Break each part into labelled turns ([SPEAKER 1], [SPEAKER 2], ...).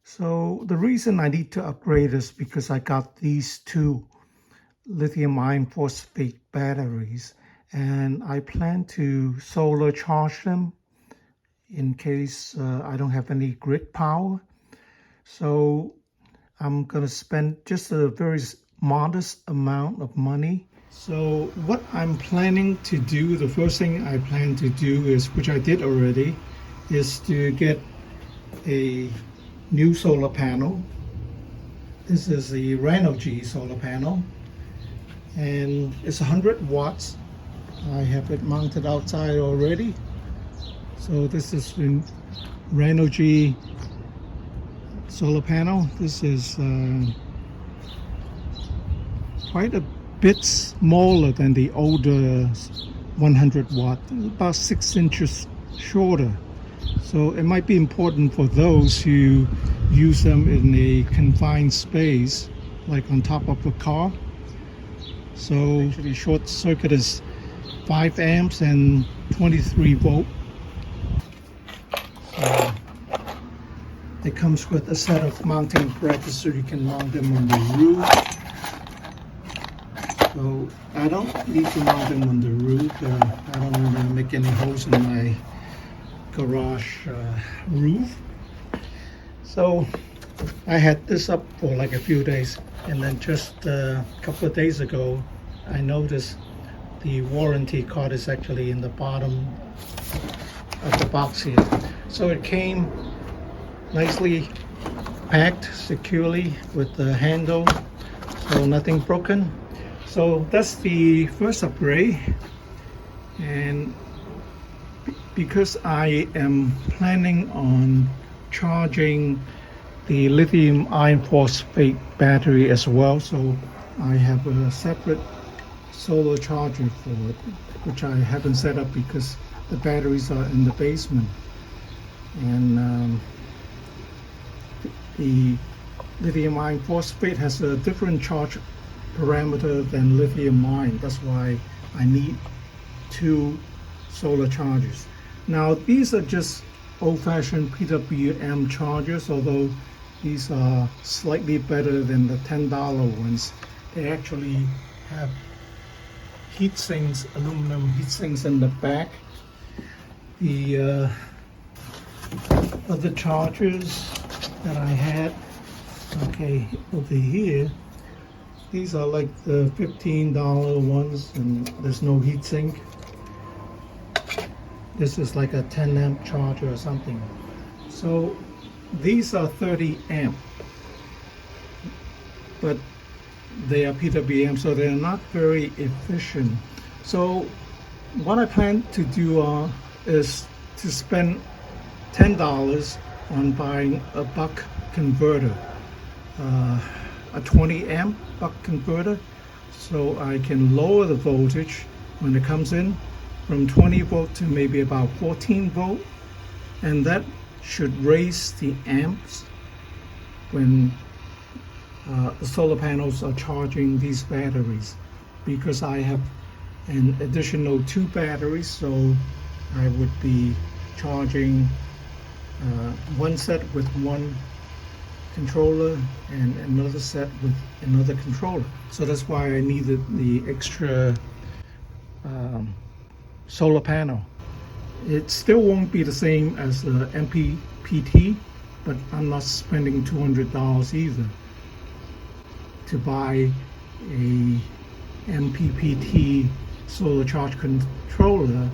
[SPEAKER 1] So the reason I need to upgrade is because I got these two lithium iron phosphate batteries, and I plan to solar charge them in case I don't have any grid power. So I'm gonna spend just a very modest amount of money. So what I'm planning to do, the first thing I plan to do is, which I did already, is to get a new solar panel. This is the Renogy solar panel, and it's 100 watts. I have it mounted outside already. So this is the Renogy solar panel. This is quite a bit smaller than the older 100 watt, about 6 inches shorter. So it might be important for those who use them in a confined space, like on top of a car. So actually short circuit is 5 amps and 23 volt. So it comes with a set of mounting brackets so you can mount them on the roof. So I don't need to mount them on the roof. I don't want to make any holes in my garage roof. So I had this up for like a few days, and then just a couple of days ago I noticed the warranty card is actually in the bottom of the box here. So it came nicely packed securely with the handle, so nothing broken. So that's the first upgrade, and because I am planning on charging the lithium iron phosphate battery as well, so I have a separate solar charger for it, which I haven't set up because the batteries are in the basement, and the lithium iron phosphate has a different charge parameter than lithium ion. That's why I need two solar chargers. Now these are just old-fashioned PWM chargers, although these are slightly better than the $10 ones. They actually have heat sinks, aluminum heat sinks in the back. The other chargers that I had, okay, over here, these are like the $15 ones, and there's no heat sink. This is like a 10 amp charger or something. So these are 30 amp, but they are PWM, so they're not very efficient. So what I plan to do is to spend $10 on buying a buck converter, a 20 amp buck converter, so I can lower the voltage when it comes in from 20 volt to maybe about 14 volt, and that should raise the amps when the solar panels are charging these batteries, because I have an additional 2 batteries, so I would be charging one set with one controller and another set with another controller. So that's why I needed the extra solar panel. It still won't be the same as the MPPT, but I'm not spending $200 either to buy a MPPT solar charge controller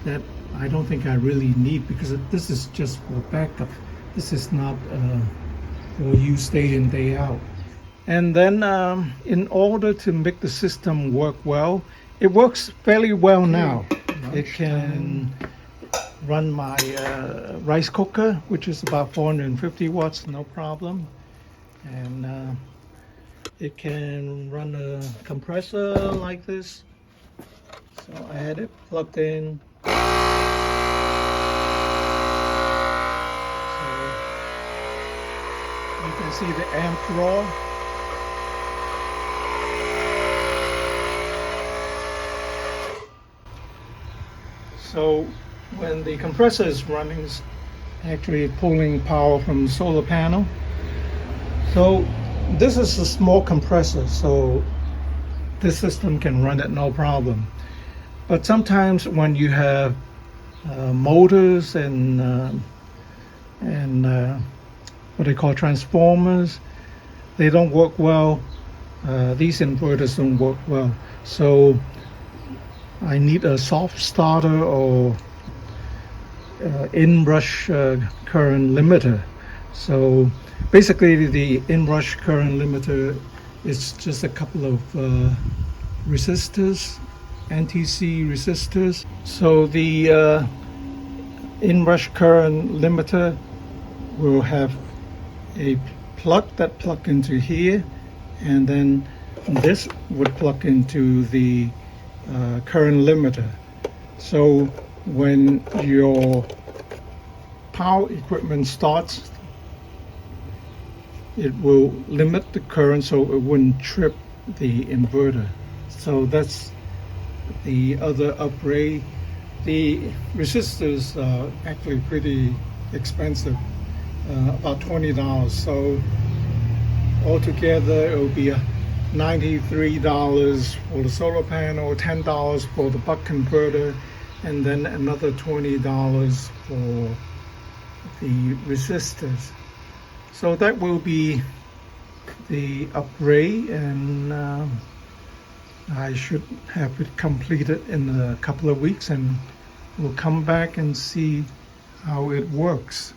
[SPEAKER 1] that I don't think I really need, because this is just for backup. This is not for use day in, day out. And then in order to make the system work well, it works fairly well now. It can run my rice cooker, which is about 450 watts, no problem. And it can run a compressor like this. So I had it plugged in. So you can see the amp draw. So when the compressor is running, it's actually pulling power from the solar panel. So this is a small compressor, so this system can run it no problem. But sometimes when you have motors and what they call transformers, they don't work well. These inverters don't work well. So I need a soft starter or inrush current limiter. So basically the inrush current limiter is just a couple of resistors, NTC resistors. So the inrush current limiter will have a plug that plug into here, and then this would plug into the current limiter. So when your power equipment starts, it will limit the current so it wouldn't trip the inverter. So that's the other upgrade. The resistors are actually pretty expensive, about $20. So altogether it will be $93 for the solar panel, $10 for the buck converter, and then another $20 for the resistors. So that will be the upgrade, and I should have it completed in a couple of weeks, and we'll come back and see how it works.